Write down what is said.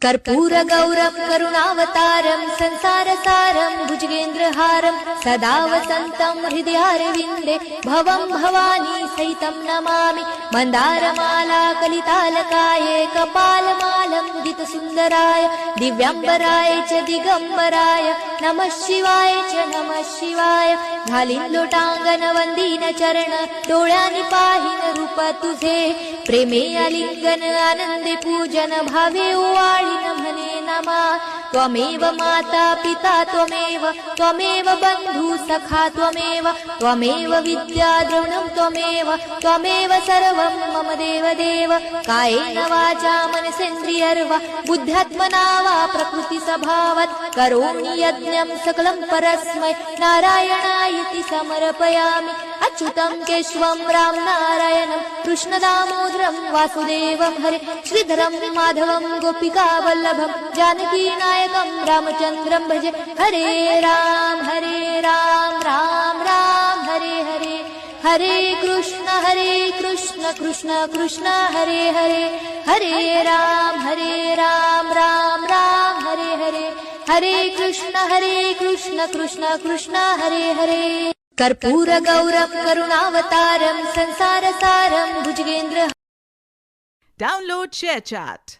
कर्पूरगौरं करुणावतारं संसारसारं भुजगेन्द्रहारं सदा वसन्तं हृदयारविन्दे भवं भवानी सहितं नमामि। मन्दारमाला कलितालकाये कपालमालं गीतसुन्दराय दिव्याम्बराय च दिगम्बराय नमः शिवाय च नमः शिवाय। घालीन लोटांगण वंदीन चरण डोळ्यांनी पाहिन रूप तुझे प्रेमे आलिंगन आनंदे पूजन भावे ओवाळीन म्हणे नमा। त्वमेव माता पिता त्वमेव बंधु सखा त्वमेव विद्या द्रविणं त्वमेव सर्वं मम देव। कायेन वाचा मनसेन्द्रियर्वा बुद्ध्यात्मना वा प्रकृति स्वभावात् करोमि यज्ञं सकलं परस्मै नारायणायति समर्पयामि। अच्युतं केशवं राम नारायणं कृष्णदामोदरं वासुदेवं हरे श्रीधरं माधवं गोपिका वल्लभं जानकी नायकं रामचन्द्रं भजे। हरे राम राम राम हरे हरे हरे कृष्ण कृष्ण कृष्ण हरे हरे हरे राम राम राम हरे हरे हरे कृष्ण कृष्ण कृष्ण हरे हरे। कर्पूरगौरं करुणावतारं संसारसारं भुजगेन्द्र। Download ShareChat.